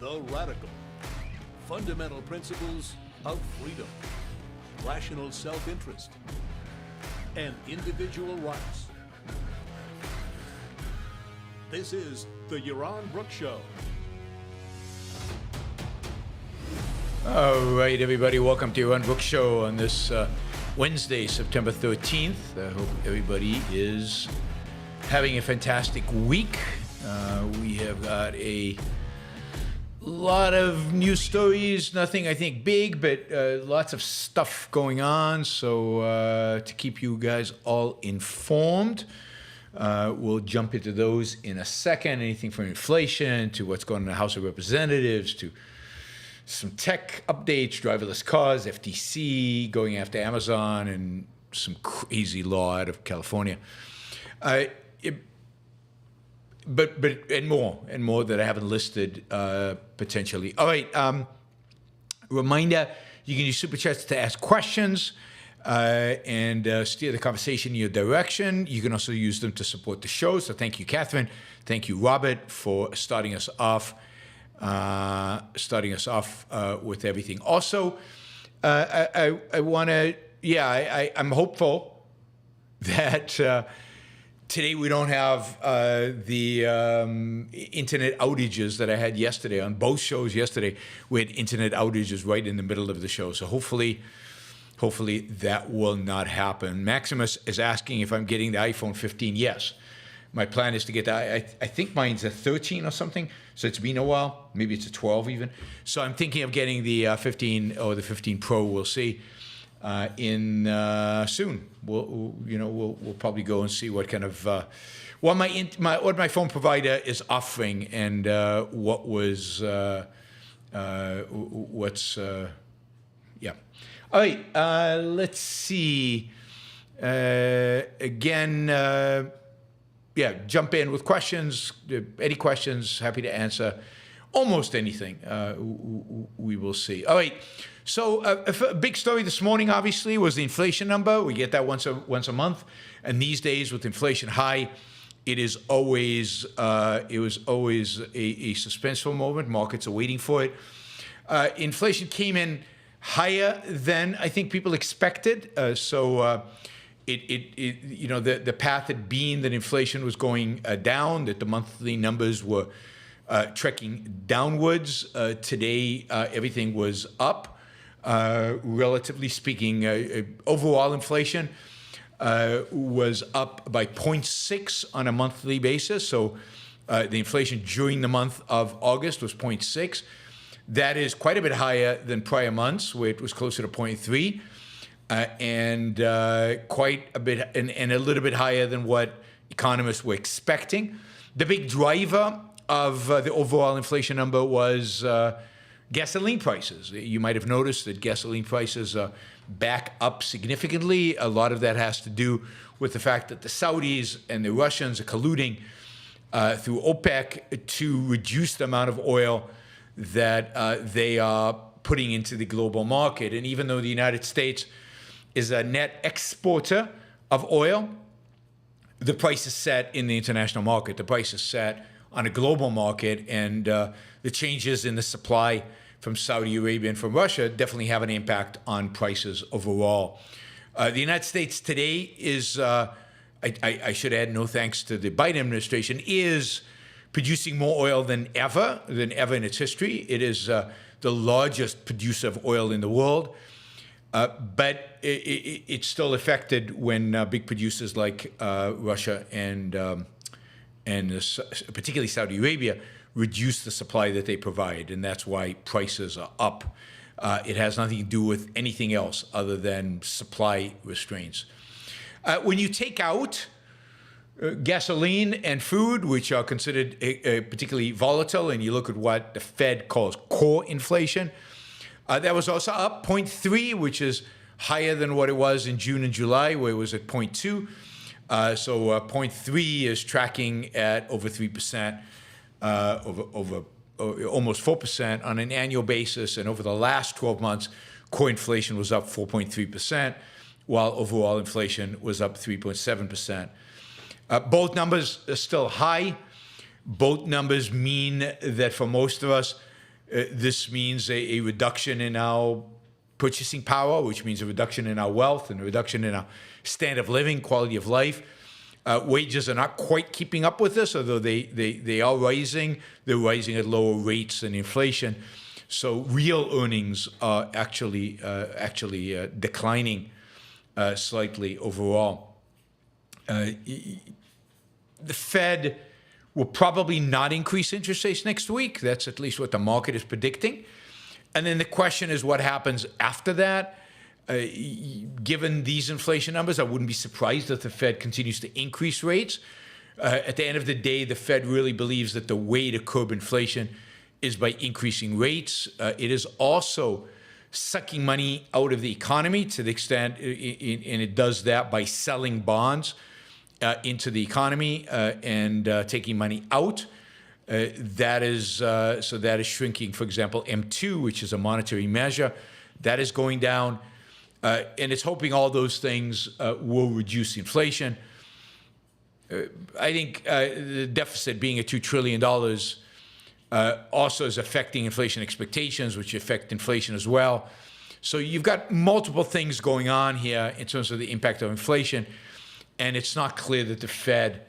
The Radical. Fundamental principles of freedom, rational self-interest, and individual rights. This is the Yaron I Show. All right, everybody, welcome to Yaron I Show on this Wednesday, September 13th. I hope everybody is having a fantastic week. We have got a lot of news stories, nothing I think big, but lots of stuff going on. So to keep you guys all informed, we'll jump into those in a second. Anything from inflation to what's going on in the House of Representatives to some tech updates, driverless cars, FTC going after Amazon, and some crazy law out of California. But and more that I haven't listed potentially. All right, reminder, you can use Super Chats to ask questions and steer the conversation in your direction. You can also use them to support the show. So thank you, Catherine. Thank you, Robert, for starting us off with everything. Also, I want to, I'm hopeful that today we don't have the internet outages that I had yesterday. On both shows yesterday, we had internet outages right in the middle of the show. So hopefully that will not happen. Maximus is asking if I'm getting the iPhone 15. Yes. My plan is to get that. I think mine's a 13 or something, so it's been a while. Maybe it's a 12 even. So I'm thinking of getting the 15 or the 15 Pro. We'll see in soon. We'll probably go and see what kind of what my phone provider is offering and what's yeah. All right. Let's see. Again. Jump in with questions. Any questions, happy to answer almost anything. We will see. All right. So a big story this morning, obviously, was the inflation number. We get that once a month. And these days, with inflation high, it was always a suspenseful moment. Markets are waiting for it. Inflation came in higher than I think people expected. The path had been that inflation was going down, that the monthly numbers were trekking downwards. Today, everything was up. Relatively speaking, overall inflation was up by 0.6 on a monthly basis. So the inflation during the month of August was 0.6. That is quite a bit higher than prior months, where it was closer to 0.3. And quite a bit, and a little bit higher than what economists were expecting. The big driver of the overall inflation number was gasoline prices. You might have noticed that gasoline prices are back up significantly. A lot of that has to do with the fact that the Saudis and the Russians are colluding through OPEC to reduce the amount of oil that they are putting into the global market. And even though the United States is a net exporter of oil, the price is set in the international market. The price is set on a global market, and the changes in the supply from Saudi Arabia and from Russia definitely have an impact on prices overall. The United States today is, I should add, no thanks to the Biden administration, is producing more oil than ever in its history. It is the largest producer of oil in the world. But it's still affected when big producers like Russia and particularly Saudi Arabia reduce the supply that they provide, and that's why prices are up. It has nothing to do with anything else other than supply restraints. When you take out gasoline and food, which are considered particularly volatile, and you look at what the Fed calls core inflation, that was also up 0.3, which is higher than what it was in June and July, where it was at 0.2. So 0.3 is tracking at over 3%, over almost 4% on an annual basis. And over the last 12 months, core inflation was up 4.3%, while overall inflation was up 3.7%. Both numbers are still high. Both numbers mean that for most of us, This means a reduction in our purchasing power, which means a reduction in our wealth and a reduction in our standard of living, quality of life. Wages are not quite keeping up with this, although they are rising. They're rising at lower rates than inflation. So real earnings are actually declining slightly overall. The Fed will probably not increase interest rates next week. That's at least what the market is predicting. And then the question is what happens after that. Given these inflation numbers, I wouldn't be surprised if the Fed continues to increase rates. At the end of the day, the Fed really believes that the way to curb inflation is by increasing rates. It is also sucking money out of the economy to the extent, and it does that by selling bonds into the economy and taking money out. That is shrinking. For example, M2, which is a monetary measure, that is going down. And it's hoping all those things will reduce inflation. I think the deficit being at $2 trillion also is affecting inflation expectations, which affect inflation as well. So you've got multiple things going on here in terms of the impact of inflation. And it's not clear that the Fed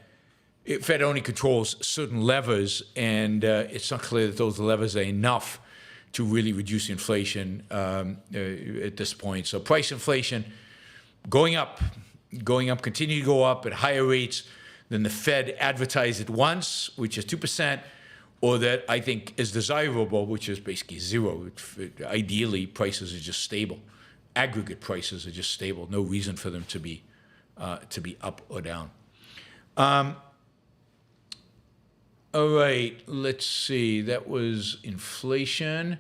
only controls certain levers, and it's not clear that those levers are enough to really reduce inflation at this point. So price inflation going up, continue to go up at higher rates than the Fed advertised at once, which is 2%, or that I think is desirable, which is basically zero. Ideally, prices are just stable. Aggregate prices are just stable. No reason for them to be up or down. All right, let's see. That was inflation.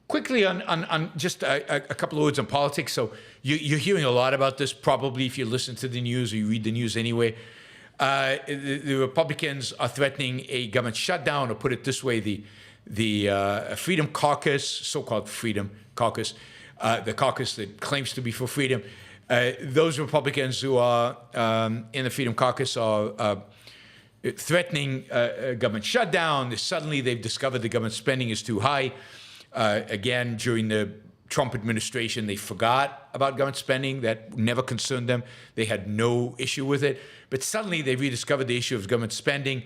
Quickly on just a couple of words on politics. So you're hearing a lot about this probably if you listen to the news or you read the news anyway. The Republicans are threatening a government shutdown, or put it this way, the Freedom Caucus, so-called Freedom Caucus, the caucus that claims to be for freedom. Those Republicans who are in the Freedom Caucus are threatening a government shutdown. Suddenly they've discovered the government spending is too high. Again, during the Trump administration, they forgot about government spending. That never concerned them. They had no issue with it. But suddenly they rediscovered the issue of government spending,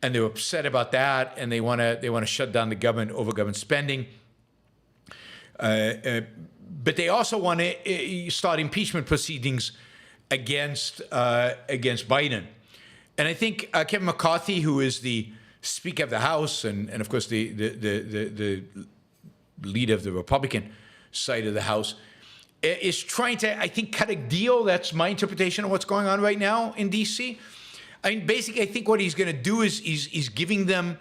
and they're upset about that, and they want to shut down the government over government spending. But they also want to start impeachment proceedings against Biden. And I think Kevin McCarthy, who is the Speaker of the House and of course the leader of the Republican side of the House, is trying to, I think, cut a deal. That's my interpretation of what's going on right now in D.C. I mean, basically, I think what he's going to do is he's giving them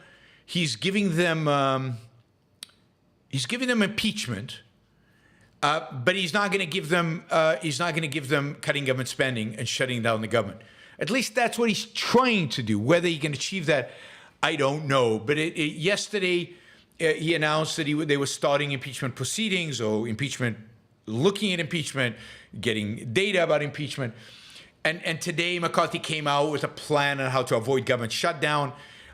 impeachment. But he's not going to give them cutting government spending and shutting down the government. At least that's what he's trying to do. Whether he can achieve that, I don't know. But yesterday he announced that they were starting impeachment proceedings, or looking at impeachment, getting data about impeachment. And today McCarthy came out with a plan on how to avoid government shutdown.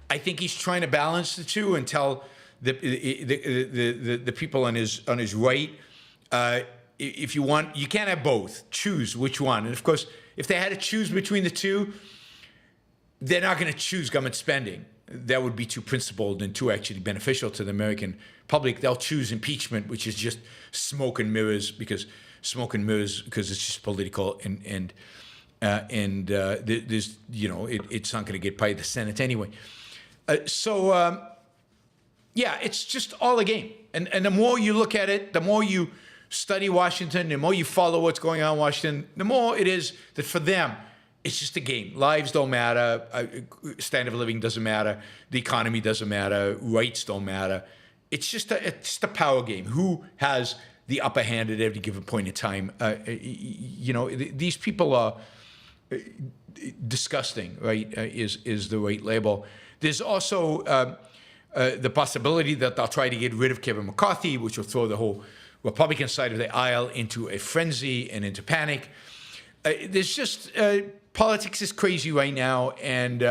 I think he's trying to balance the two and tell the people on his right, if you want, you can't have both. Choose which one. And of course, if they had to choose between the two, they're not going to choose government spending. That would be too principled and too actually beneficial to the American public. They'll choose impeachment, which is just smoke and mirrors because it's just political and there's it's not going to get by the Senate anyway. Yeah, it's just all a game. And the more you look at it, the more you study Washington, the more you follow what's going on in Washington, the more it is that for them, it's just a game. Lives don't matter. Standard of living doesn't matter. The economy doesn't matter. Rights don't matter. It's just a power game. Who has the upper hand at every given point in time? These people are disgusting, right? Is the right label. There's also the possibility that they'll try to get rid of Kevin McCarthy, which will throw the whole Republican side of the aisle into a frenzy and into panic. There's just politics is crazy right now, and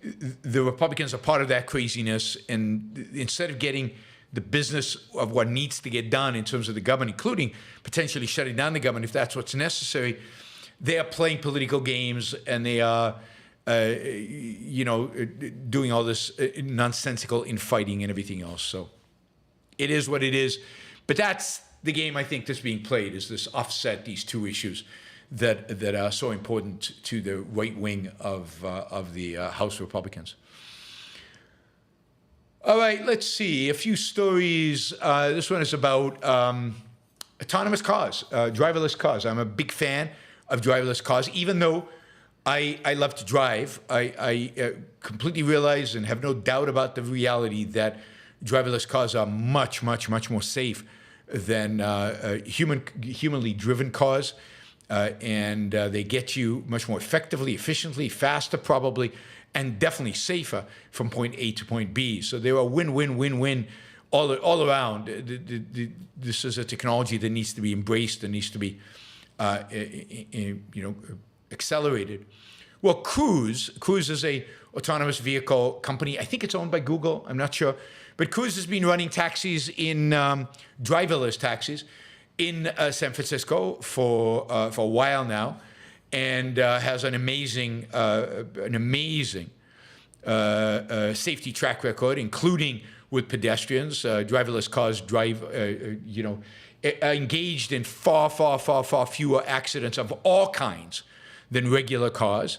the Republicans are part of that craziness, and instead of getting the business of what needs to get done in terms of the government, including potentially shutting down the government if that's what's necessary, they are playing political games, and they are, doing all this nonsensical infighting and everything else. So it is what it is. But that's the game I think that's being played, is this offset these two issues that are so important to the right wing of the House Republicans. All right, let's see. A few stories. This one is about autonomous cars, driverless cars. I'm a big fan of driverless cars, even though I love to drive. I completely realize and have no doubt about the reality that driverless cars are much, much, much more safe than humanly driven cars. And they get you much more effectively, efficiently, faster probably, and definitely safer from point A to point B. So there are win-win-win-win all around. This is a technology that needs to be embraced and needs to be accelerated. Well, Cruise is a autonomous vehicle company. I think it's owned by Google. I'm not sure. But Cruise has been running taxis in driverless taxis in San Francisco for a while now, and has an amazing safety track record, including with pedestrians. Driverless cars are engaged in far fewer accidents of all kinds than regular cars.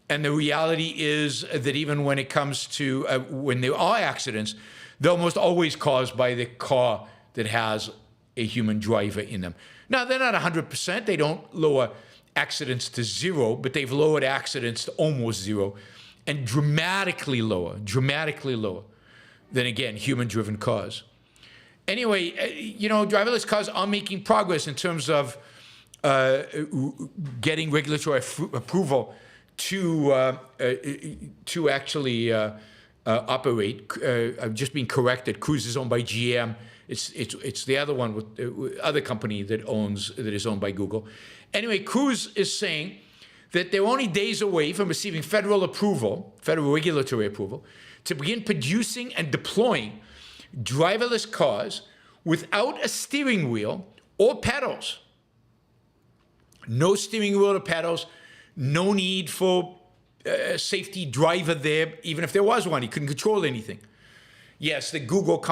And the reality is that even when it comes to when there are accidents, they're almost always caused by the car that has a human driver in them. Now, they're not 100%. They don't lower accidents to zero, but they've lowered accidents to almost zero, and dramatically lower than, again, human-driven cars. Anyway, driverless cars are making progress in terms of getting regulatory approval to actually operate. I've just been corrected. Cruise is owned by GM. It's the other one with other company that is owned by Google. Anyway, Cruise is saying that they're only days away from receiving federal regulatory approval, to begin producing and deploying driverless cars without a steering wheel or pedals. No steering wheel or pedals. No need for a safety driver there. Even if there was one, he couldn't control anything. Yes, the Google-owned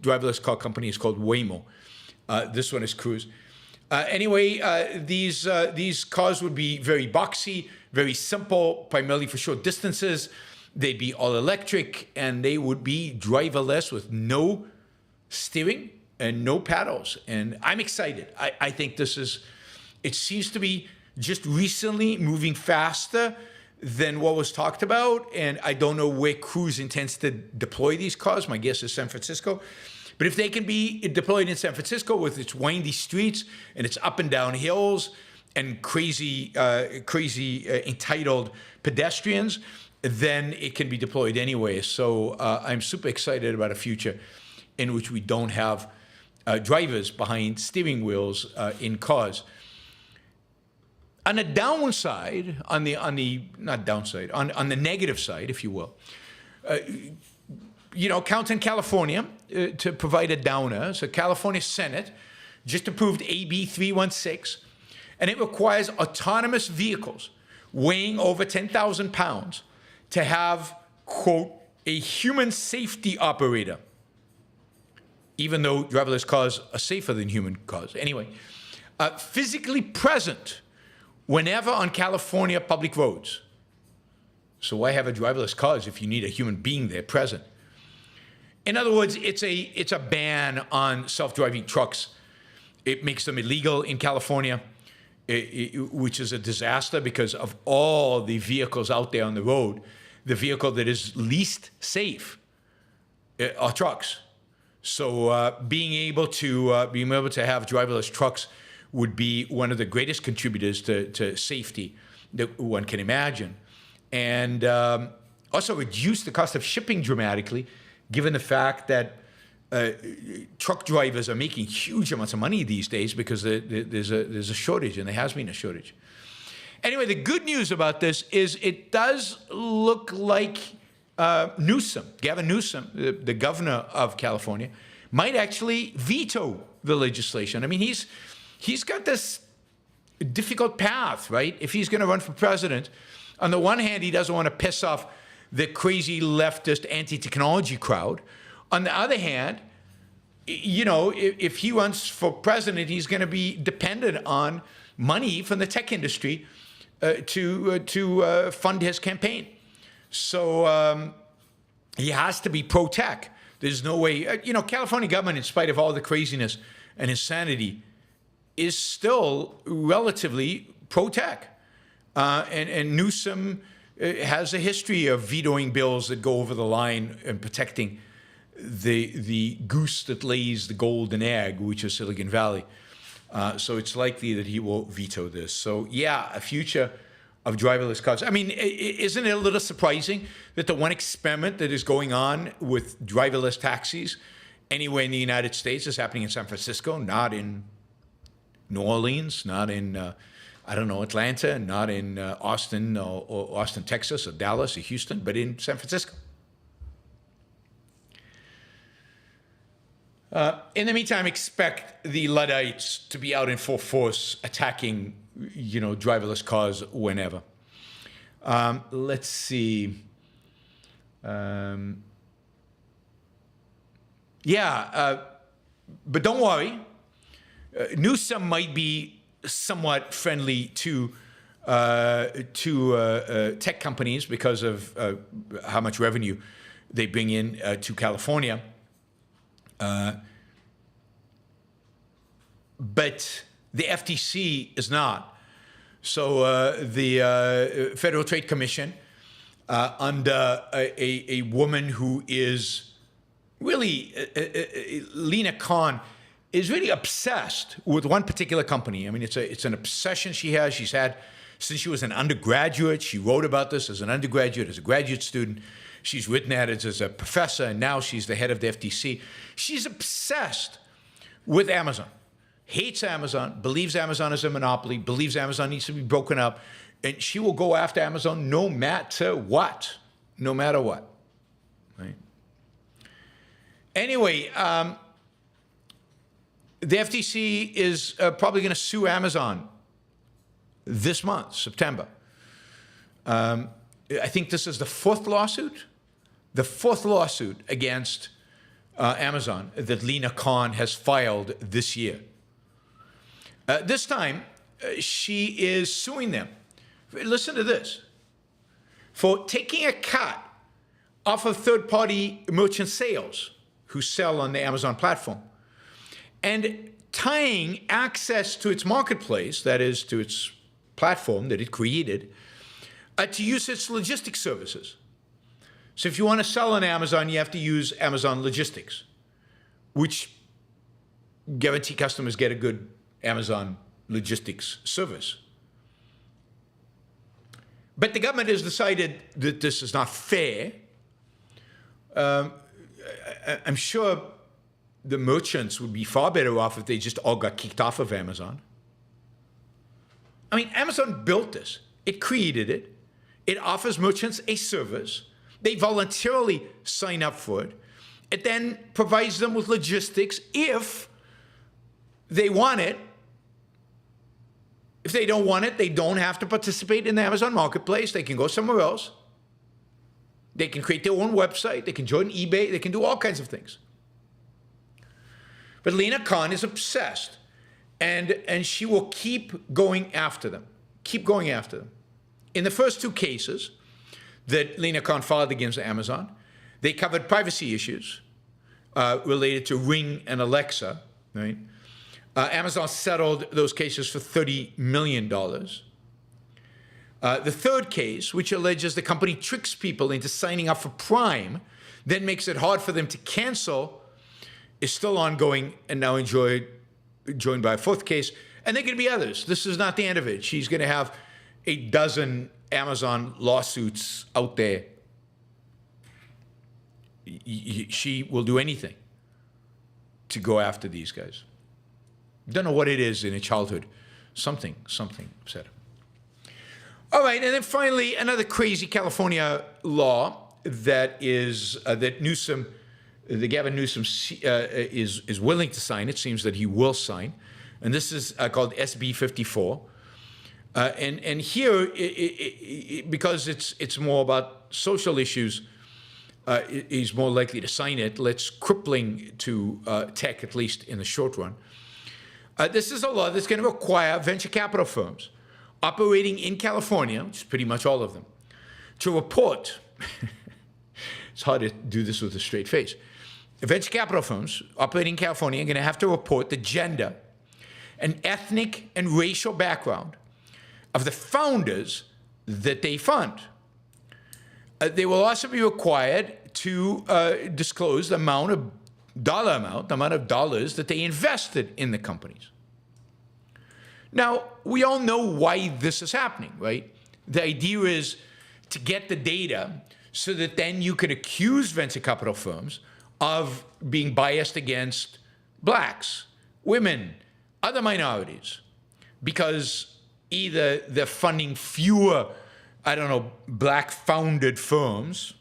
driverless car company is called Waymo. This one is Cruise. These cars would be very boxy, very simple, primarily for short distances. They'd be all electric, and they would be driverless with no steering and no paddles. And I'm excited. I think it seems to be just recently moving faster than what was talked about. And I don't know where Cruise intends to deploy these cars. My guess is San Francisco. But if they can be deployed in San Francisco with its windy streets and its up and down hills and crazy entitled pedestrians, then it can be deployed anyway. So I'm super excited about a future in which we don't have drivers behind steering wheels in cars. On the downside, on the negative side, if you will, counting California to provide a downer. So California Senate just approved AB 316, and it requires autonomous vehicles weighing over 10,000 pounds to have, quote, a human safety operator, even though driverless cars are safer than human cars. Anyway, physically present whenever on California public roads. So why have a driverless cars if you need a human being there present? In other words, it's a ban on self-driving trucks. It makes them illegal in California, which is a disaster because of all the vehicles out there on the road. The vehicle that is least safe are trucks. So being able to have driverless trucks would be one of the greatest contributors to safety that one can imagine, and also reduce the cost of shipping dramatically, given the fact that truck drivers are making huge amounts of money these days because there's a shortage, and there has been a shortage. Anyway, the good news about this is it does look like Newsom, Gavin Newsom, the governor of California, might actually veto the legislation. I mean, he's got this difficult path, right? If he's going to run for president, on the one hand, he doesn't want to piss off the crazy leftist anti-technology crowd. On the other hand, you know, if he runs for president, he's going to be dependent on money from the tech industry to fund his campaign. So he has to be pro-tech. There's no way, you know, California government, in spite of all the craziness and insanity, is still relatively pro-tech. And Newsom has a history of vetoing bills that go over the line and protecting the goose that lays the golden egg, which is Silicon Valley. So it's likely that he will veto this. So yeah, a future of driverless cars. I mean, isn't it a little surprising that the one experiment that is going on with driverless taxis anywhere in the United States is happening in San Francisco, not in New Orleans, not in, I don't know, Atlanta, not in Austin or Austin, Texas, or Dallas, or Houston, but in San Francisco. In the meantime, expect the Luddites to be out in full force attacking, you know, driverless cars whenever. Let's see. But don't worry. Newsom might be somewhat friendly to tech companies because of how much revenue they bring in to California. But the FTC is not. So the Federal Trade Commission, under a woman who is really, Lena Khan, is really obsessed with one particular company. I mean, it's an obsession she has. She's had since she was an undergraduate. She wrote about this as an undergraduate, as a graduate student. She's written at it as a professor, and now she's the head of the FTC. She's obsessed with Amazon. Hates Amazon, believes Amazon is a monopoly, believes Amazon needs to be broken up, and she will go after Amazon no matter what. No matter what. Right? Anyway, the FTC is probably going to sue Amazon this month, September. I think this is the fourth lawsuit against Amazon that Lena Khan has filed this year. This time, she is suing them. Listen to this. For taking a cut off of third-party merchant sales who sell on the Amazon platform and tying access to its marketplace, that is, to its platform that it created, to use its logistics services. So if you want to sell on Amazon, you have to use Amazon Logistics, which guarantee customers get a good Amazon Logistics service. But the government has decided that this is not fair. I'm sure the merchants would be far better off if they just all got kicked off of Amazon. I mean, Amazon built this. It created it. It offers merchants a service. They voluntarily sign up for it. It then provides them with logistics if they want it. If they don't want it, they don't have to participate in the Amazon marketplace. They can go somewhere else. They can create their own website. They can join eBay. They can do all kinds of things. But Lena Khan is obsessed, and she will keep going after them. Keep going after them. In the first two cases that Lena Khan filed against Amazon, they covered privacy issues related to Ring and Alexa, right? Amazon settled those cases for $30 million. The third case, which alleges the company tricks people into signing up for Prime, then makes it hard for them to cancel, is still ongoing and now joined by a fourth case. And there are going to be others. This is not the end of it. She's going to have a dozen Amazon lawsuits out there. She will do anything to go after these guys. Don't know what it is in a childhood. Something upset her. All right, and then finally, another crazy California law that is that Newsom, the Gavin Newsom is willing to sign. It seems that he will sign, and this is called SB 54. And here, because it's more about social issues, he's more likely to sign it. It's crippling to tech, at least in the short run. This is a law that's going to require venture capital firms operating in California, which is pretty much all of them, to report. It's hard to do this with a straight face. Venture capital firms operating in California are going to have to report the gender and ethnic and racial background of the founders that they fund. They will also be required to disclose the amount of dollars that they invested in the companies. Now, we all know why this is happening, right? The idea is to get the data so that then you can accuse venture capital firms of being biased against blacks, women, other minorities, because either they're funding fewer, black-founded firms,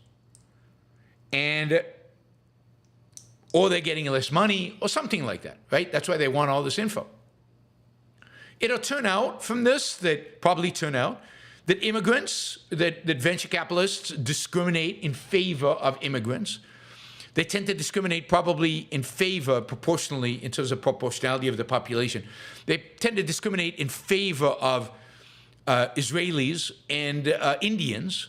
or they're getting less money, or something like that, right? That's why they want all this info. It'll turn out from this, that immigrants, that venture capitalists discriminate in favor of immigrants. They tend to discriminate probably in favor, proportionally, in terms of proportionality of the population. They tend to discriminate in favor of Israelis and Indians.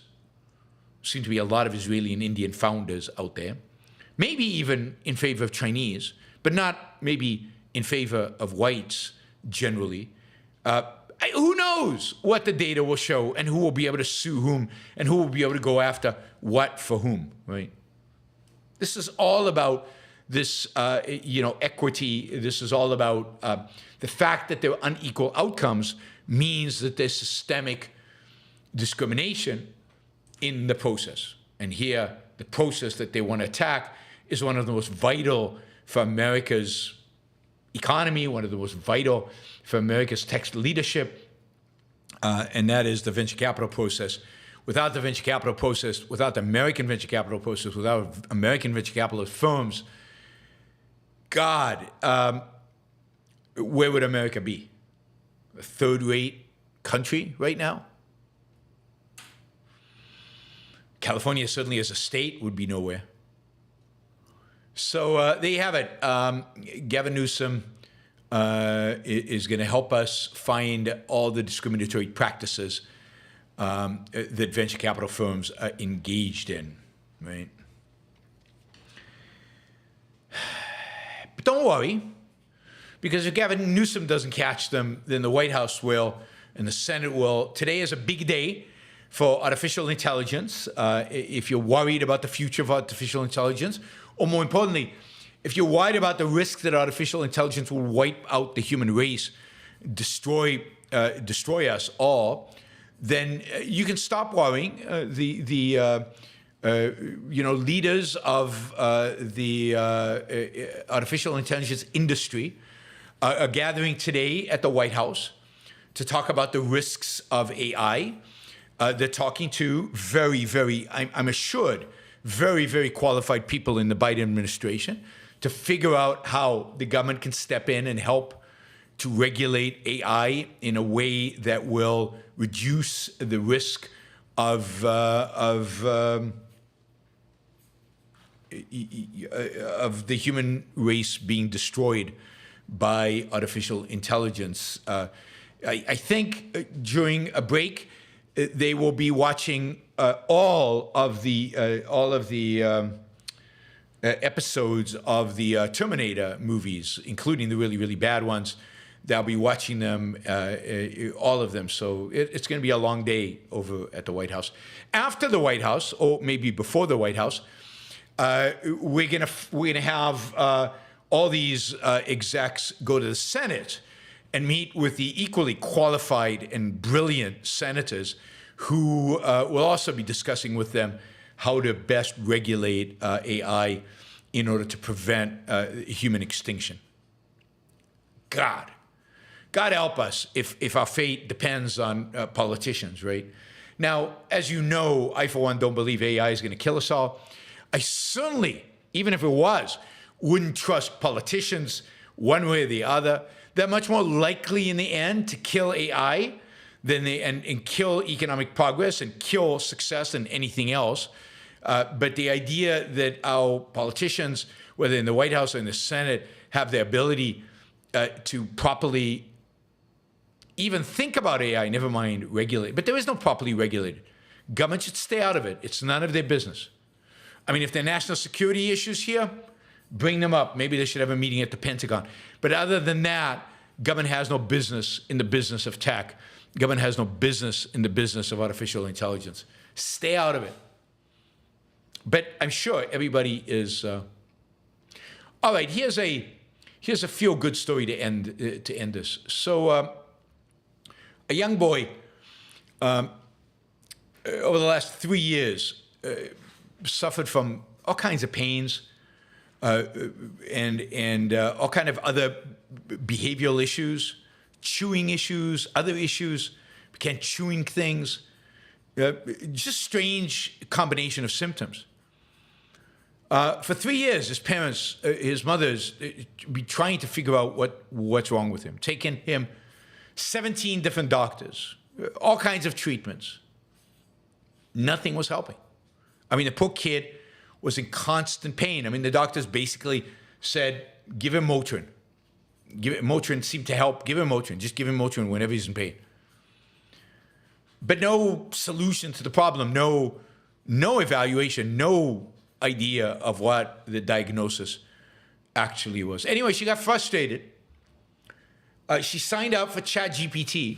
Seem to be a lot of Israeli and Indian founders out there. Maybe even in favor of Chinese, but not maybe in favor of whites generally. Who knows what the data will show and who will be able to sue whom and who will be able to go after what for whom, right? This is all about this, equity. This is all about the fact that there are unequal outcomes means that there's systemic discrimination in the process. And here, the process that they want to attack is one of the most vital for America's economy, one of the most vital for America's tech leadership, and that is the venture capital process. Without the venture capital process, without the American venture capital process, without American venture capitalist firms, God, where would America be? A third-rate country right now? California, certainly as a state, would be nowhere. So there you have it. Gavin Newsom is going to help us find all the discriminatory practices that venture capital firms are engaged in, right? But don't worry, because if Gavin Newsom doesn't catch them, then the White House will and the Senate will. Today is a big day for artificial intelligence. If you're worried about the future of artificial intelligence, or more importantly, if you're worried about the risk that artificial intelligence will wipe out the human race, destroy us all, then you can stop worrying. Leaders of the artificial intelligence industry are gathering today at the White House to talk about the risks of AI. They're talking to I'm assured, very, very qualified people in the Biden administration to figure out how the government can step in and help to regulate AI in a way that will reduce the risk of the human race being destroyed by artificial intelligence. I think during a break, they will be watching all of the episodes of the Terminator movies, including the really, really bad ones. They'll be watching them, all of them. So it's going to be a long day over at the White House. After the White House, or maybe before the White House, we're gonna have all these execs go to the Senate and meet with the equally qualified and brilliant senators who will also be discussing with them how to best regulate AI in order to prevent human extinction. God, God help us if our fate depends on politicians, right? Now, as you know, I, for one, don't believe AI is going to kill us all. I certainly, even if it was, wouldn't trust politicians one way or the other. They're much more likely in the end to kill AI than and kill economic progress and kill success than anything else. But the idea that our politicians, whether in the White House or in the Senate, have the ability to properly even think about AI, never mind regulate. But there is no properly regulated. Government should stay out of it. It's none of their business. I mean, if there are national security issues here, bring them up. Maybe they should have a meeting at the Pentagon. But other than that, government has no business in the business of tech. Government has no business in the business of artificial intelligence. Stay out of it. But I'm sure everybody is. All right, here's a feel-good story to end this. So, a young boy over the last 3 years suffered from all kinds of pains and all kind of other behavioral issues, chewing issues, other issues, began chewing things, just strange combination of symptoms. For 3 years, his parents, his mothers, be trying to figure out what's wrong with him, taking him 17 different doctors, all kinds of treatments. Nothing was helping. I mean, the poor kid was in constant pain. I mean, the doctors basically said, give him Motrin. Motrin seemed to help. Give him Motrin. Just give him Motrin whenever he's in pain. But no solution to the problem, no evaluation, no idea of what the diagnosis actually was. Anyway, she got frustrated. She signed up for ChatGPT.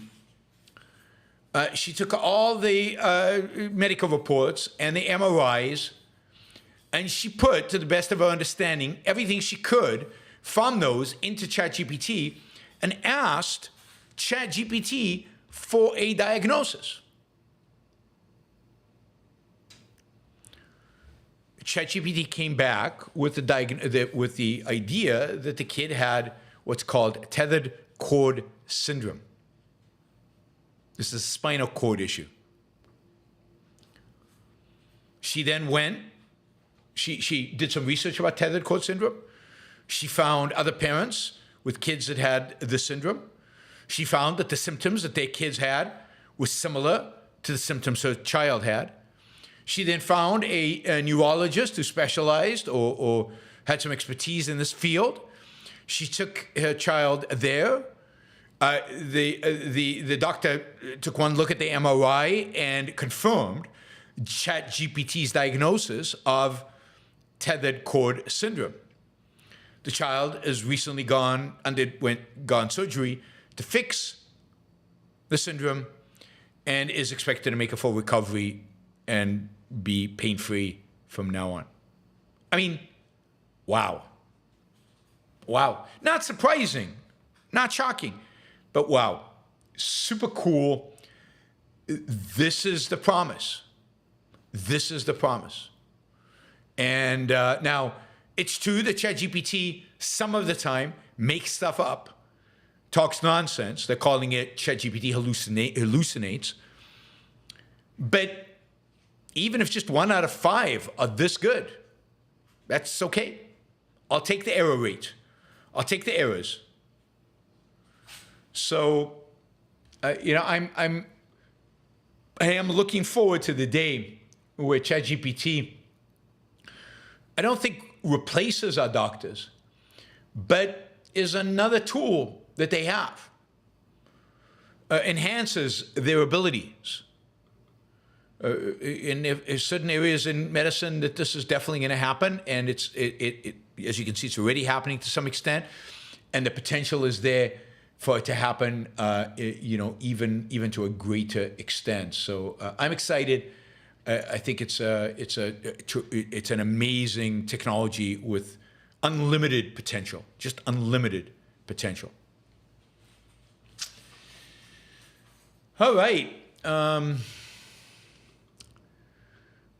She took all the medical reports and the MRIs, and she put, to the best of her understanding, everything she could from those into ChatGPT and asked ChatGPT for a diagnosis. ChatGPT came back with the idea that the kid had what's called tethered cord syndrome. This is a spinal cord issue. She then went, she did some research about tethered cord syndrome. She found other parents with kids that had the syndrome. She found that the symptoms that their kids had were similar to the symptoms her child had. She then found a neurologist who specialized or had some expertise in this field. She took her child there. The doctor took one look at the MRI and confirmed ChatGPT's diagnosis of tethered cord syndrome. The child has recently gone surgery to fix the syndrome and is expected to make a full recovery and be pain-free from now on. I mean, wow. Wow. Not surprising, not shocking, but wow. Super cool. This is the promise. This is the promise. And now, it's true that ChatGPT, some of the time, makes stuff up, talks nonsense. They're calling it ChatGPT hallucinates. But even if just 1 out of 5 are this good, that's okay. I'll take the error rate. I'll take the errors. So, I am looking forward to the day where ChatGPT, I don't think replaces our doctors, but is another tool that they have, enhances their abilities. In certain areas in medicine, that this is definitely going to happen, and it as you can see, it's already happening to some extent, and the potential is there for it to happen, even to a greater extent. So I'm excited. I think it's an amazing technology with unlimited potential, just unlimited potential. All right.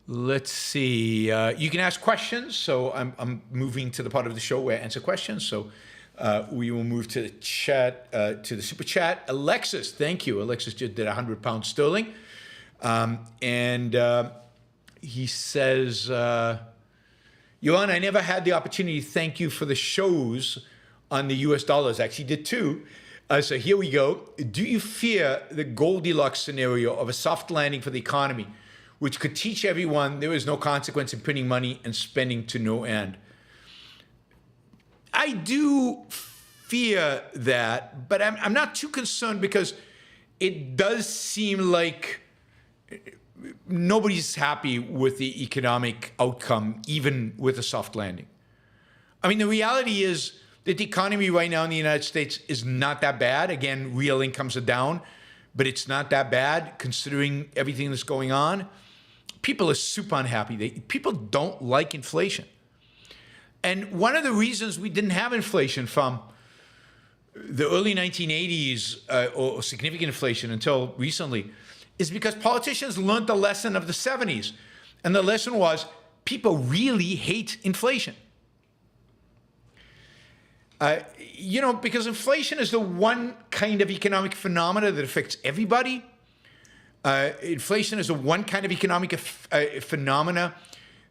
Let's see. You can ask questions. So I'm moving to the part of the show where I answer questions. So We will move to the chat, to the super chat. Alexis, thank you. Alexis just did £100 sterling. And he says, Yaron, I never had the opportunity to thank you for the shows on the US dollars. Actually did too. So here we go. Do you fear the Goldilocks scenario of a soft landing for the economy, which could teach everyone there is no consequence in printing money and spending to no end? I do fear that, but I'm not too concerned because it does seem like nobody's happy with the economic outcome, even with a soft landing. I mean, the reality is that the economy right now in the United States is not that bad. Again, real incomes are down, but it's not that bad considering everything that's going on. People are super unhappy. People don't like inflation. And one of the reasons we didn't have inflation from the early 1980s or significant inflation until recently is because politicians learned the lesson of the 70s. And the lesson was people really hate inflation. Because inflation is the one kind of economic phenomena that affects everybody. Inflation is the one kind of economic phenomena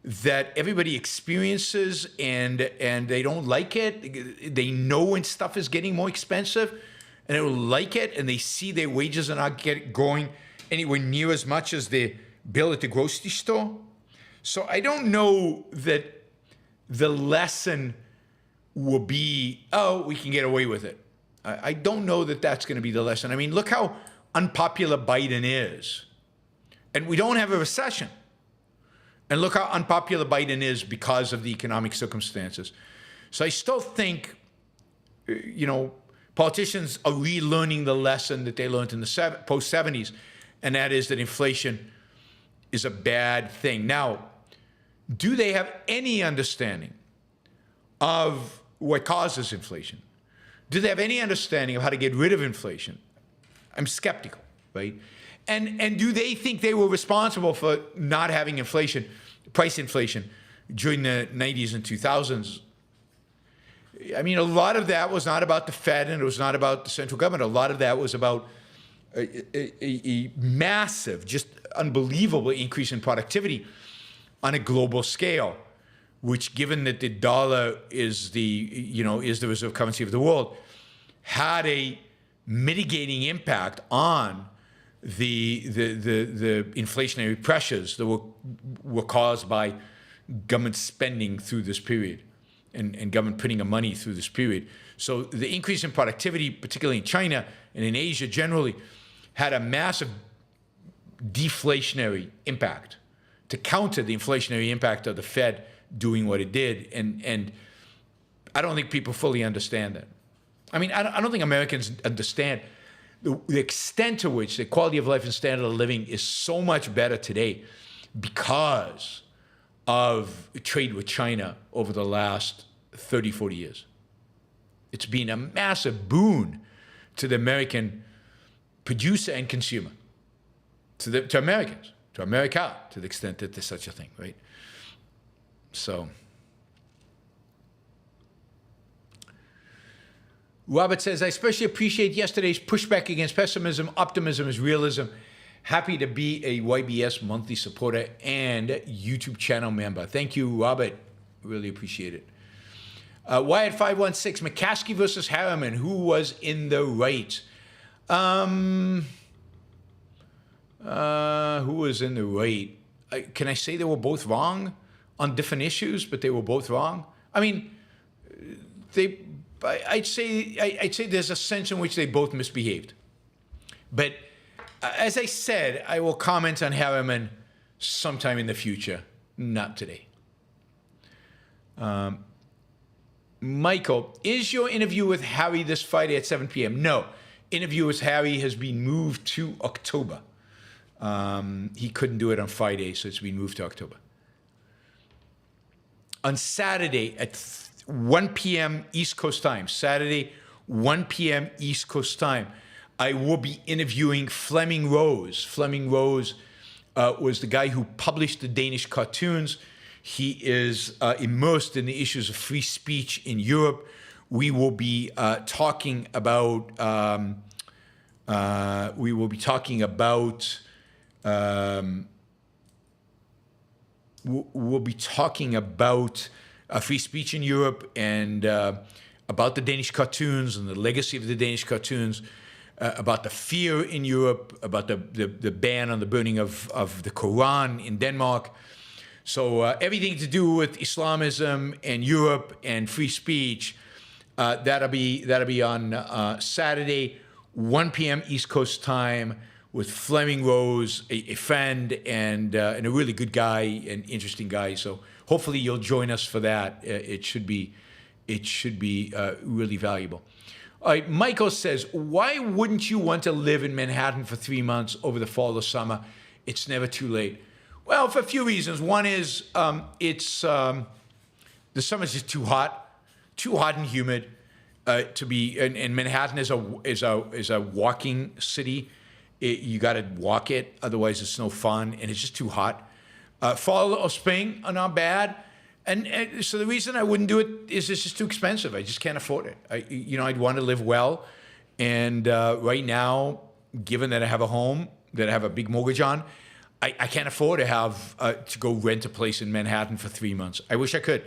that everybody experiences and they don't like it. They know when stuff is getting more expensive and they don't like it, and they see their wages are not going anywhere near as much as the bill at the grocery store. So I don't know that the lesson will be, oh, we can get away with it. I don't know that that's going to be the lesson. I mean, look how unpopular Biden is. And we don't have a recession. And look how unpopular Biden is because of the economic circumstances. So I still think, politicians are relearning the lesson that they learned in the post-70s, and that is that inflation is a bad thing. Now, do they have any understanding of what causes inflation? Do they have any understanding of how to get rid of inflation? I'm skeptical, right? And do they think they were responsible for not having inflation, price inflation, during the 90s and 2000s? I mean, a lot of that was not about the Fed and it was not about the central government. A lot of that was about a massive, just unbelievable increase in productivity on a global scale, which, given that the dollar is the reserve currency of the world, had a mitigating impact on the inflationary pressures that were caused by government spending through this period and government printing of money through this period. So the increase in productivity, particularly in China and in Asia generally, had a massive deflationary impact to counter the inflationary impact of the Fed doing what it did. And I don't think people fully understand that. I mean, I don't think Americans understand the extent to which the quality of life and standard of living is so much better today because of trade with China over the last 30, 40 years. It's been a massive boon to the American producer and consumer, to Americans, to America, to the extent that there's such a thing, right? So, Robert says, I especially appreciate yesterday's pushback against pessimism. Optimism is realism. Happy to be a YBS monthly supporter and YouTube channel member. Thank you, Robert. Really appreciate it. Wyatt 516, McCaskey versus Harriman. Who was in the right? Who was in the right? Can I say they were both wrong on different issues, but they were both wrong? I mean, I'd say there's a sense in which they both misbehaved. But as I said, I will comment on Harriman sometime in the future, not today. Michael, is your interview with Harry this Friday at 7 p.m.? No. Interview with Harry has been moved to October. He couldn't do it on Friday, so it's been moved to October. On Saturday at 1 p.m. East Coast time, Saturday, 1 p.m. East Coast time, I will be interviewing Flemming Rose. Flemming Rose was the guy who published the Danish cartoons. He is immersed in the issues of free speech in Europe, we will be talking about free speech in Europe and about the Danish cartoons and the legacy of the Danish cartoons, about the fear in Europe, about the ban on the burning of the Quran in Denmark. So everything to do with Islamism and Europe and free speech, that'll be on Saturday, 1 p.m. East Coast time, with Flemming Rose, a friend and a really good guy, an interesting guy. So hopefully you'll join us for that. It should be really valuable. All right, Michael says, why wouldn't you want to live in Manhattan for 3 months over the fall or summer? It's never too late. Well, for a few reasons. One is the summer's just too hot and humid to be. And Manhattan is a walking city. You got to walk it, otherwise it's no fun, and it's just too hot. Fall or spring are not bad. And so the reason I wouldn't do it is it's just too expensive. I just can't afford it. I'd want to live well. And right now, given that I have a home, that I have a big mortgage on, I can't afford to have to go rent a place in Manhattan for 3 months. I wish I could.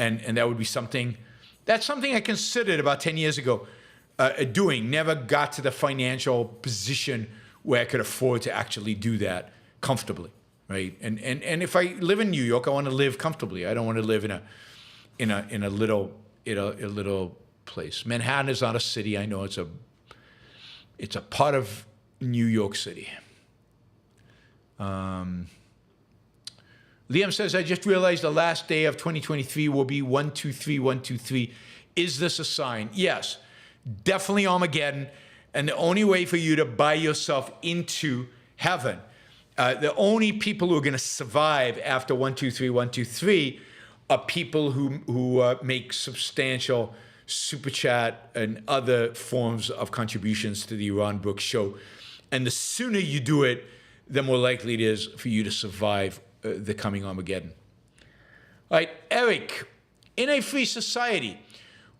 And that would be something, that's something I considered about 10 years ago doing. Never got to the financial position where I could afford to actually do that comfortably. Right, and if I live in New York, I want to live comfortably. I don't want to live in a little place. Manhattan is not a city. I know it's a part of New York City. Liam says, I just realized the last day of 2023 will be 123, 123. Is this a sign? Yes, definitely Armageddon. And the only way for you to buy yourself into heaven, the only people who are going to survive after 123, 123 are people who make substantial super chat and other forms of contributions to the Yaron Brooks Show. And the sooner you do it, the more likely it is for you to survive the coming Armageddon. All right, Eric, in a free society,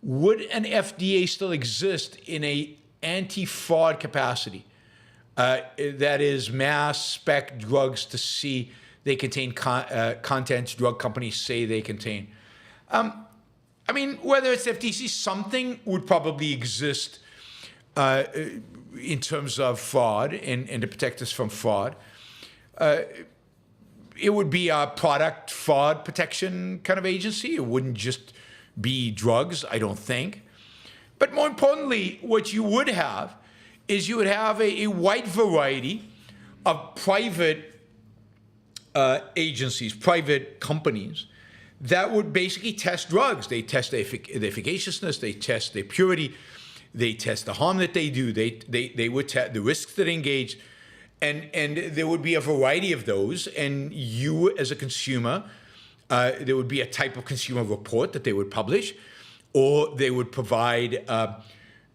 would an FDA still exist in a anti-fraud capacity? That is mass spec drugs to see they contain contents drug companies say they contain. I mean, whether it's FTC, something would probably exist in terms of fraud and to protect us from fraud. It would be a product fraud protection kind of agency. It wouldn't just be drugs, I don't think. But more importantly, what you would have is you would have a wide variety of private agencies, private companies that would basically test drugs. They test the efficaciousness, they test their purity, they test the harm that they do, they would test the risks that they engage, and there would be a variety of those. And you, as a consumer, there would be a type of consumer report that they would publish, or they would provide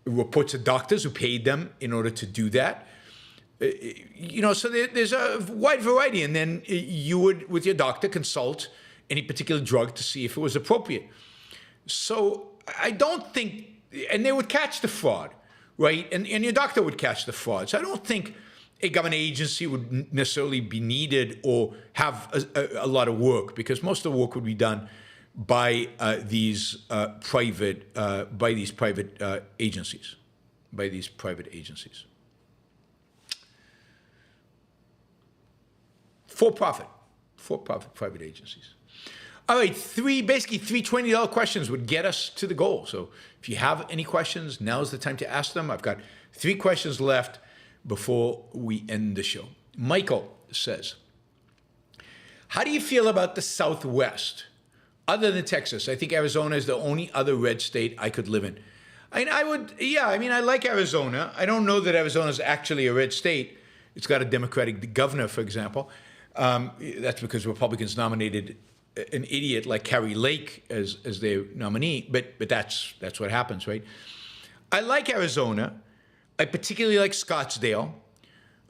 reports of doctors who paid them in order to do that. So there's a wide variety. And then you would, with your doctor, consult any particular drug to see if it was appropriate. So I don't think, and they would catch the fraud, right? And your doctor would catch the fraud. So I don't think a government agency would necessarily be needed or have a lot of work, because most of the work would be done by these private agencies, for-profit private agencies. All right, three $20 questions would get us to the goal. So if you have any questions, now's the time to ask them. I've got 3 questions left before we end the show. Michael says, how do you feel about the Southwest? Other than Texas, I think Arizona is the only other red state I could live in. I like Arizona. I don't know that Arizona is actually a red state. It's got a Democratic governor, for example. That's because Republicans nominated an idiot like Carrie Lake as their nominee. But that's what happens, right? I like Arizona. I particularly like Scottsdale.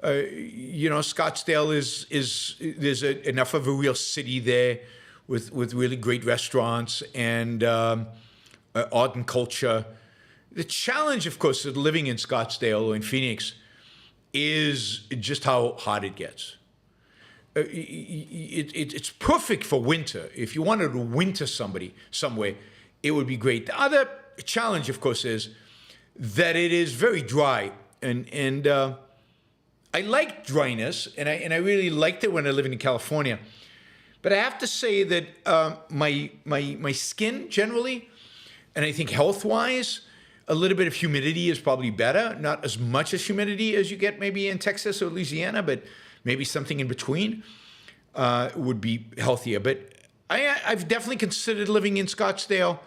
Scottsdale is there's enough of a real city there with really great restaurants and art and culture. The challenge, of course, of living in Scottsdale or in Phoenix is just how hot it gets. It's perfect for winter. If you wanted to winter somewhere, it would be great. The other challenge, of course, is that it is very dry, and I like dryness, and I really liked it when I lived in California. But I have to say that my skin generally, and I think health-wise, a little bit of humidity is probably better. Not as much as humidity as you get maybe in Texas or Louisiana, but maybe something in between would be healthier. But I've definitely considered living in Scottsdale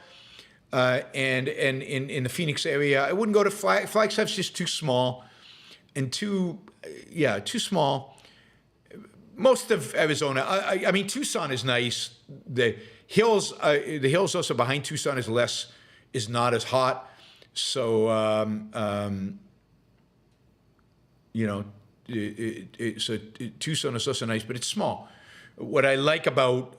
and in the Phoenix area. I wouldn't go to Flagstaff's just too small and too small. Most of Arizona, I mean, Tucson is nice. The hills also behind Tucson is not as hot. So, so Tucson is also nice, but it's small. What I like about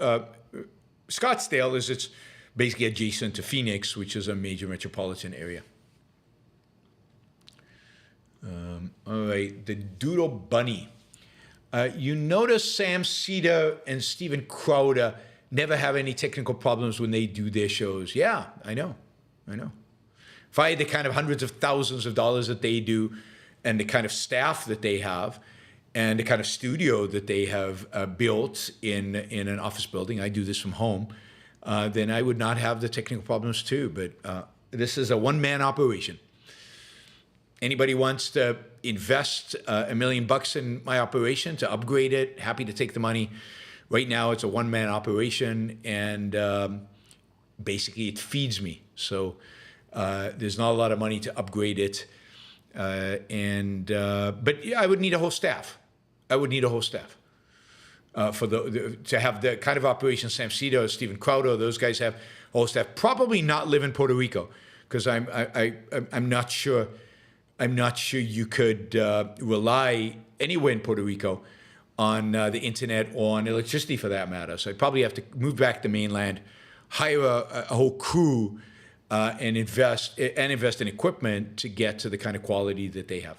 Scottsdale is it's basically adjacent to Phoenix, which is a major metropolitan area. All right, the Doodle Bunny. You notice Sam Seder and Steven Crowder never have any technical problems when they do their shows. Yeah, I know. If I had the kind of hundreds of thousands of dollars that they do and the kind of staff that they have and the kind of studio that they have built in an office building, I do this from home, then I would not have the technical problems too. But this is a one-man operation. Anybody wants to invest $1 million in my operation to upgrade it, happy to take the money. Right now, it's a one-man operation, and basically it feeds me. So there's not a lot of money to upgrade it. But yeah, I would need a whole staff. To have the kind of operation Sam Seder, Steven Crowder, those guys have, a whole staff. Probably not live in Puerto Rico, because I'm not sure. I'm not sure you could rely anywhere in Puerto Rico on the internet or on electricity for that matter. So I'd probably have to move back to mainland, hire a whole crew, and invest in equipment to get to the kind of quality that they have.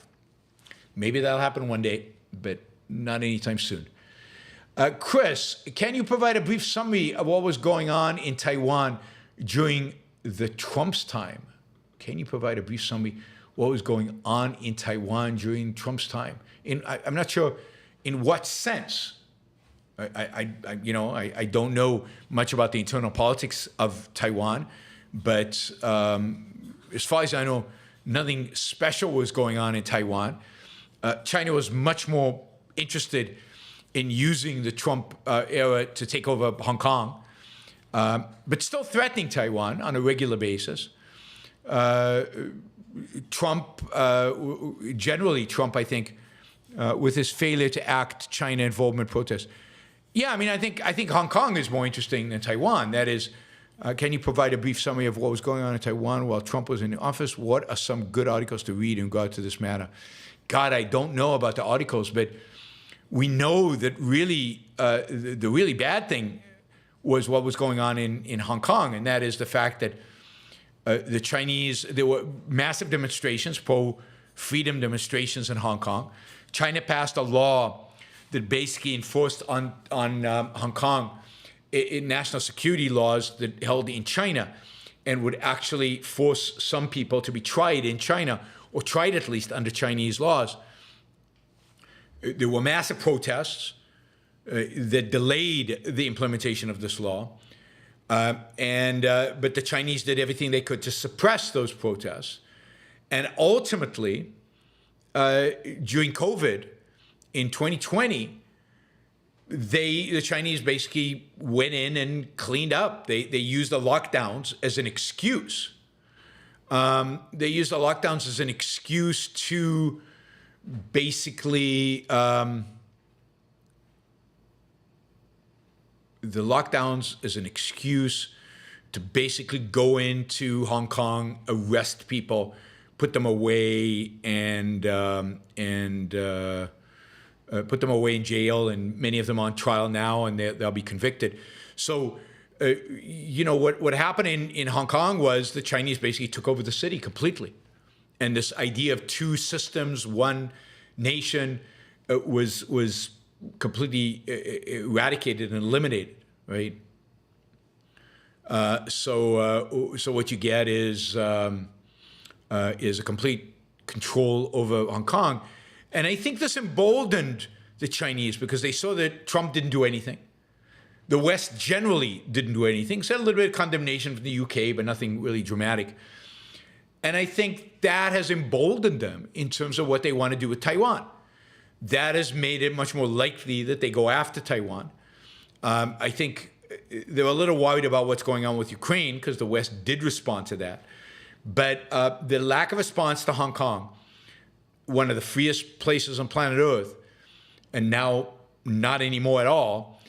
Maybe that'll happen one day, but not anytime soon. Chris, can you provide a brief summary of what was going on in Taiwan during the Trump's time? Can you provide a brief summary what was going on in Taiwan during Trump's time? I'm not sure in what sense. I don't know much about the internal politics of Taiwan, but as far as I know, nothing special was going on in Taiwan. China was much more interested in using the Trump era to take over Hong Kong, but still threatening Taiwan on a regular basis. Trump, I think, with his failure to act China involvement protests. Yeah, I mean, I think Hong Kong is more interesting than Taiwan. That is, can you provide a brief summary of what was going on in Taiwan while Trump was in office? What are some good articles to read in regard to this matter? God, I don't know about the articles, but we know that really the really bad thing was what was going on in Hong Kong, and that is the fact that the Chinese, there were massive demonstrations, pro-freedom demonstrations in Hong Kong. China passed a law that basically enforced on Hong Kong in national security laws that held in China and would actually force some people to be tried in China, or tried at least under Chinese laws. There were massive protests that delayed the implementation of this law. But the Chinese did everything they could to suppress those protests. And ultimately, during COVID in 2020, the Chinese basically went in and cleaned up. They used the lockdowns as an excuse. They used the lockdowns as an excuse to basically go into Hong Kong, arrest people, put them away, and put them away in jail, and many of them on trial now, and they'll be convicted. So what happened in Hong Kong was the Chinese basically took over the city completely. And this idea of two systems, one nation was completely eradicated and eliminated, right? So what you get is a complete control over Hong Kong. And I think this emboldened the Chinese because they saw that Trump didn't do anything. The West generally didn't do anything. So a little bit of condemnation from the UK, but nothing really dramatic. And I think that has emboldened them in terms of what they want to do with Taiwan. That has made it much more likely that they go after Taiwan. I think they're a little worried about what's going on with Ukraine because the West did respond to that. But the lack of response to Hong Kong, one of the freest places on planet Earth, and now not anymore at all,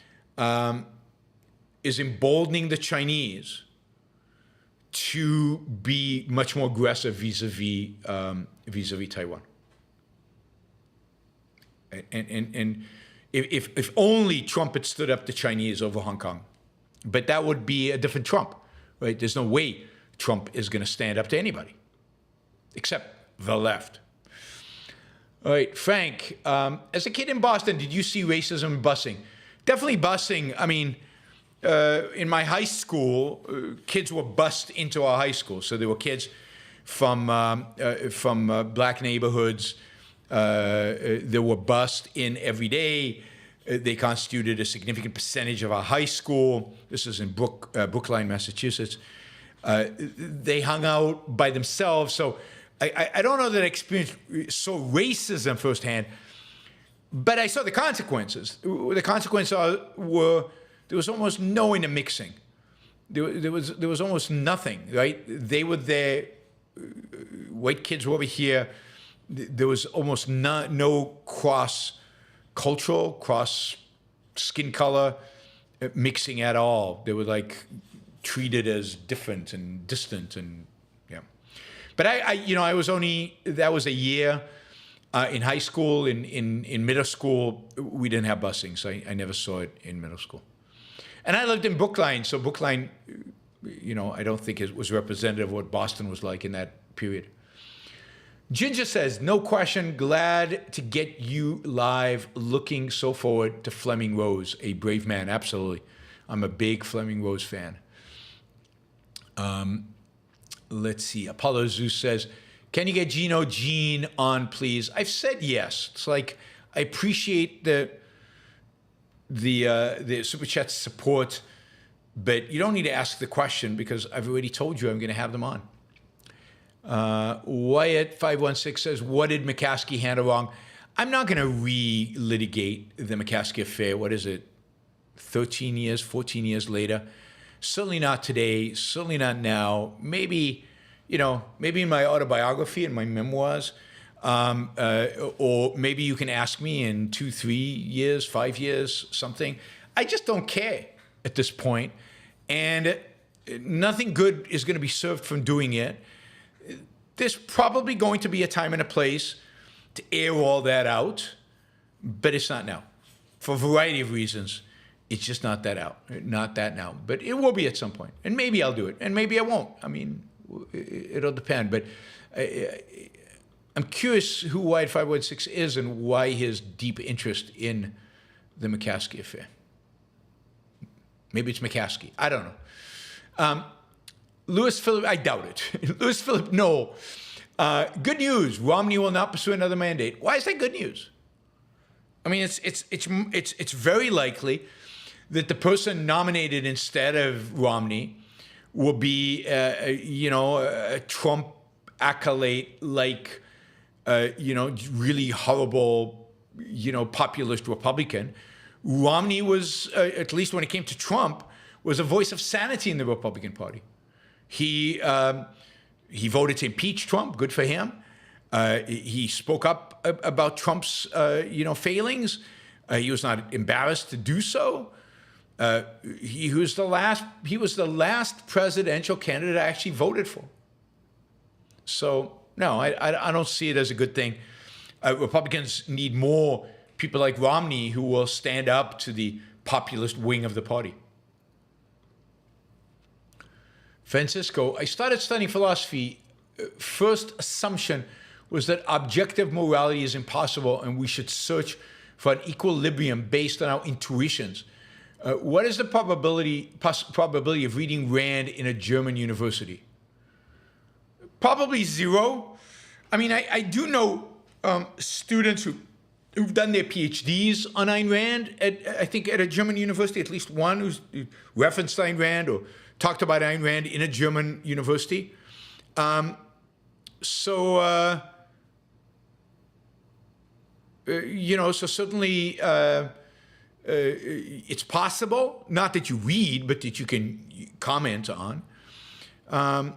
is emboldening the Chinese to be much more aggressive vis-a-vis Taiwan. And if only Trump had stood up to Chinese over Hong Kong, but that would be a different Trump, right? There's no way Trump is going to stand up to anybody, except the left. All right, Frank, as a kid in Boston, did you see racism in busing? Definitely busing. I mean, in my high school, kids were bused into our high school. So there were kids from black neighborhoods. They were bused in every day. They constituted a significant percentage of our high school. This is in Brookline, Massachusetts. They hung out by themselves. So I don't know that I experienced racism firsthand, but I saw the consequences. The consequences were there was almost no intermixing. There was almost nothing, right? They were there. White kids were over here. There was almost no cross-cultural, cross-skin color mixing at all. They were like treated as different and distant, and yeah. But I was only, that was a year in high school. In middle school, we didn't have busing, so I never saw it in middle school. And I lived in Brookline, so Brookline, I don't think it was representative of what Boston was like in that period. Ginger says, no question, glad to get you live, looking so forward to Flemming Rose, a brave man. Absolutely. I'm a big Flemming Rose fan. Let's see. Apollo Zeus says, can you get Gene on, please? I've said yes. It's like, I appreciate the Super Chat support, but you don't need to ask the question because I've already told you I'm going to have them on. Wyatt516 says, what did McCaskey handle wrong? I'm not going to re-litigate the McCaskey affair. What is it? 13 years, 14 years later. Certainly not today. Certainly not now. Maybe, maybe in my autobiography and my memoirs. Or maybe you can ask me in 2, 3 years, 5 years, something. I just don't care at this point. And nothing good is going to be served from doing it. There's probably going to be a time and a place to air all that out, but it's not now. For a variety of reasons, it's just not that now. But it will be at some point. And maybe I'll do it, and maybe I won't. I mean, it'll depend. But I'm curious who Wyatt516 is and why his deep interest in the McCaskey affair. Maybe it's McCaskey. I don't know. Louis Philip, I doubt it. Louis Philip, no. Good news. Romney will not pursue another mandate. Why is that good news? I mean, it's very likely that the person nominated instead of Romney will be, a Trump acolyte like, really horrible, populist Republican. Romney was, at least when it came to Trump, was a voice of sanity in the Republican Party. He voted to impeach Trump. Good for him. He spoke up about Trump's, failings. He was not embarrassed to do so. He was the last presidential candidate I actually voted for. So no, I don't see it as a good thing. Republicans need more people like Romney who will stand up to the populist wing of the party. Francisco, I started studying philosophy. First assumption was that objective morality is impossible and we should search for an equilibrium based on our intuitions. What is the probability of reading Rand in a German university? Probably zero. I mean, I do know students who've done their PhDs on Ayn Rand, I think at a German university, at least one who's referenced Ayn Rand or talked about Ayn Rand in a German university. So certainly it's possible, not that you read, but that you can comment on. I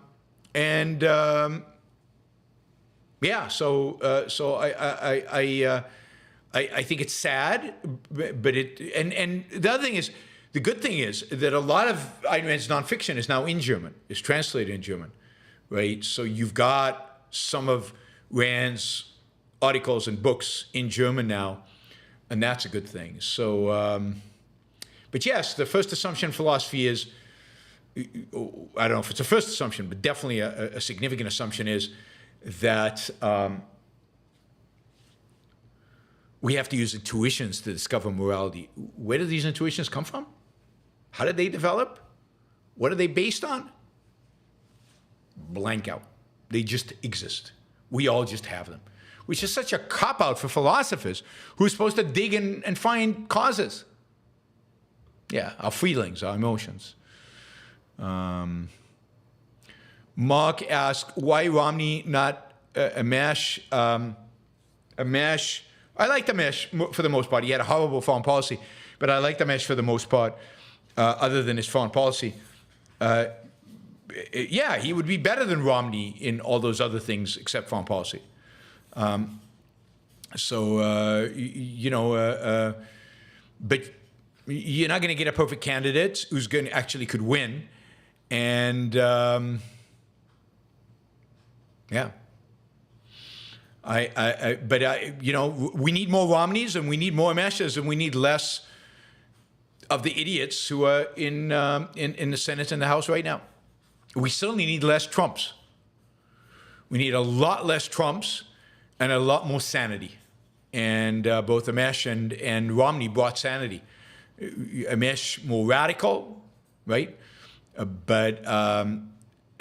think it's sad, but and the other thing is, the good thing is that a lot of Ayn Rand's nonfiction is now in German, is translated in German, right? So you've got some of Rand's articles and books in German now, and that's a good thing. So, but yes, the first assumption in philosophy is, I don't know if it's a first assumption, but definitely a significant assumption is that we have to use intuitions to discover morality. Where do these intuitions come from? How did they develop? What are they based on? Blank out. They just exist. We all just have them, which is such a cop-out for philosophers who are supposed to dig and find causes. Yeah, our feelings, our emotions. Mark asked, why Romney not a MASH? I like the MASH for the most part. He had a horrible foreign policy, but I like the MASH for the most part, other than his foreign policy. Yeah, he would be better than Romney in all those other things except foreign policy. But you're not going to get a perfect candidate who's going to actually could win. And yeah. We need more Romneys and we need more Meshes and we need less of the idiots who are in the Senate and the House right now. We certainly need less Trumps. We need a lot less Trumps and a lot more sanity. And both Amesh and Romney brought sanity. Amesh more radical, right? But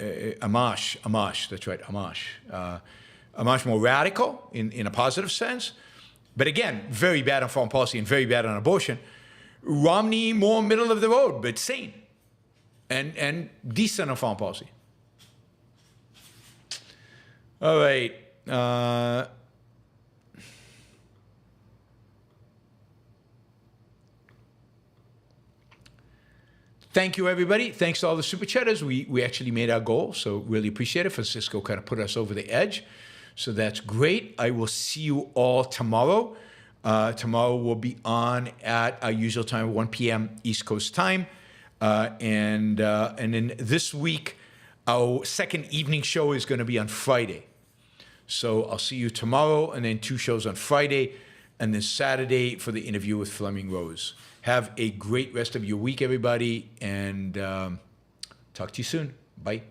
Amash, that's right, Amash more radical in a positive sense, but again, very bad on foreign policy and very bad on abortion. Romney more middle of the road, but sane and decent on foreign policy. All right. Thank you, everybody. Thanks to all the super chatters. We actually made our goal, so really appreciate it. Francisco kind of put us over the edge. So that's great. I will see you all tomorrow. Tomorrow we'll be on at our usual time, 1 p.m. East Coast time. And then this week, our second evening show is going to be on Friday. So I'll see you tomorrow, and then 2 shows on Friday, and then Saturday for the interview with Flemming Rose. Have a great rest of your week, everybody, and talk to you soon. Bye.